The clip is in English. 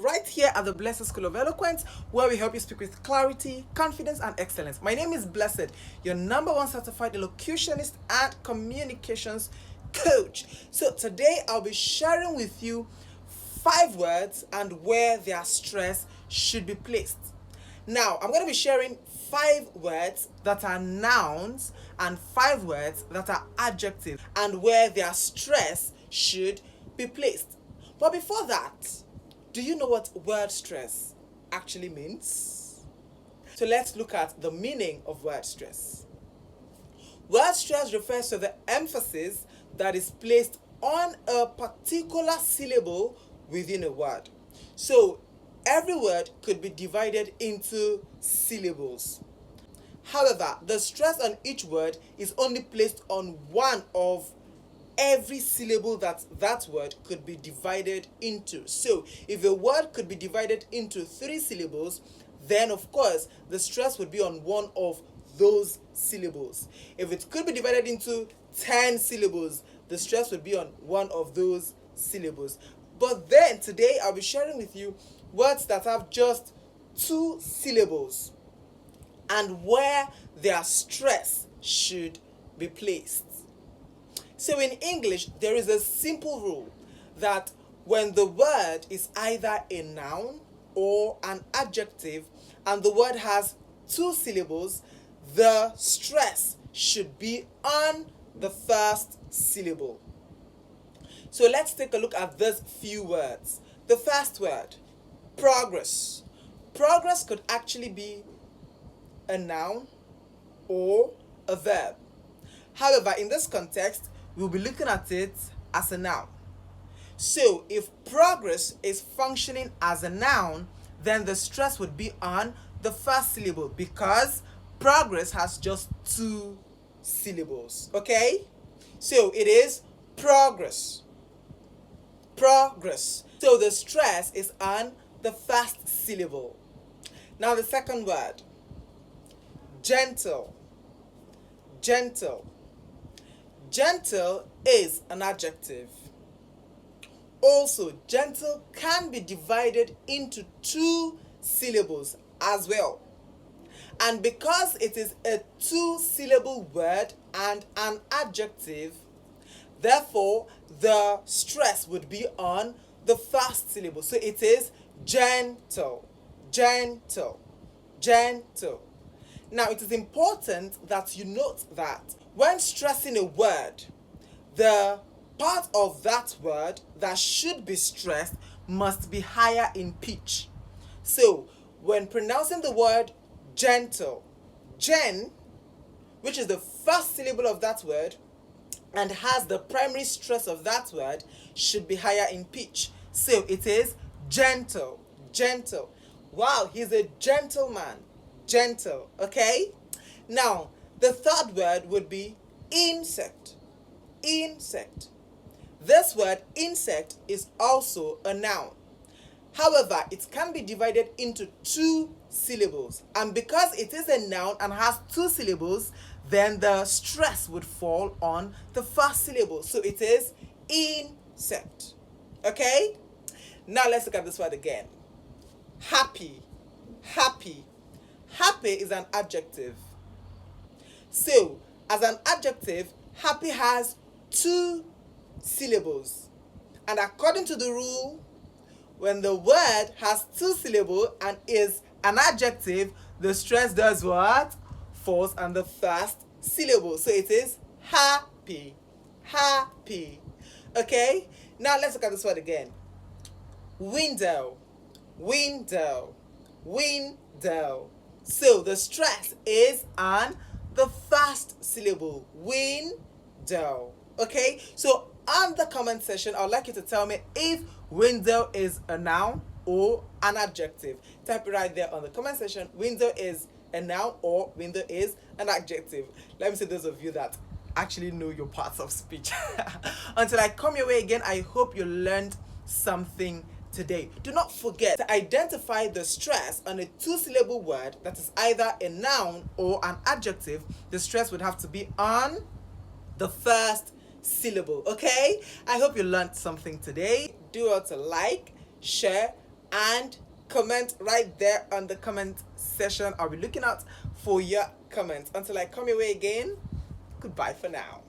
right here at the Blessed School of Eloquence, where we help you speak with clarity, confidence, and excellence. My name is Blessed, your #1 certified elocutionist and communications coach. So today I'll be sharing with you 5 words and where their stress should be placed. Now, I'm going to be sharing 5 words that are nouns and 5 words that are adjectives and where their stress should be placed. But before that, do you know what word stress actually means? So let's look at the meaning of word stress. Word stress refers to the emphasis that is placed on a particular syllable within a word. So every word could be divided into syllables. However, the stress on each word is only placed on one of every syllable that word could be divided into. So if a word could be divided into 3 syllables, then of course the stress would be on one of those syllables. If it could be divided into 10 syllables, the stress would be on one of those syllables. But then today I'll be sharing with you words that have just 2 syllables and where their stress should be placed. So in English, there is a simple rule that when the word is either a noun or an adjective and the word has 2 syllables, the stress should be on the first syllable. So let's take a look at these few words. The first word, progress. Progress could actually be a noun or a verb. However, in this context, we'll be looking at it as a noun. So if progress is functioning as a noun, then the stress would be on the first syllable because progress has just 2 syllables. Okay? So it is progress. Progress. So the stress is on the first syllable. Now the second word, gentle. Gentle. Gentle is an adjective. Also, gentle can be divided into 2 syllables as well. And because it is a 2-syllable word and an adjective, therefore the stress would be on the first syllable. So it is gentle, gentle, gentle. Now it is important that you note that when stressing a word, the part of that word that should be stressed must be higher in pitch. So when pronouncing the word gentle, gen, which is the first syllable of that word and has the primary stress of that word, should be higher in pitch. So it is gentle, gentle. Wow, he's a gentleman. Gentle, okay? Now, the third word would be insect. Insect. This word insect is also a noun. However, it can be divided into 2 syllables. And because it is a noun and has 2 syllables, then the stress would fall on the first syllable. So it is insect. Okay? Now let's look at this word again. Happy. Happy. Happy is an adjective. So, as an adjective, happy has 2 syllables. And according to the rule, when the word has 2 syllables and is an adjective, the stress does what? Falls on the first syllable. So it is happy. Happy. Okay? Now let's look at this word again. Window. Window. Window. So the stress is on the first syllable, window. Okay, so on the comment section, I would like you to tell me if window is a noun or an adjective. Type it right there on the comment section. Window is a noun or window is an adjective. Let me see those of you that actually know your parts of speech. Until I come your way again, I hope you learned something today. Do not forget to identify the stress on a 2-syllable word that is either a noun or an adjective. The stress would have to be on the first syllable. Okay? I hope you learned something today. Do well to like, share, and comment right there on the comment section. I'll be looking out for your comments. Until I come your way again, goodbye for now.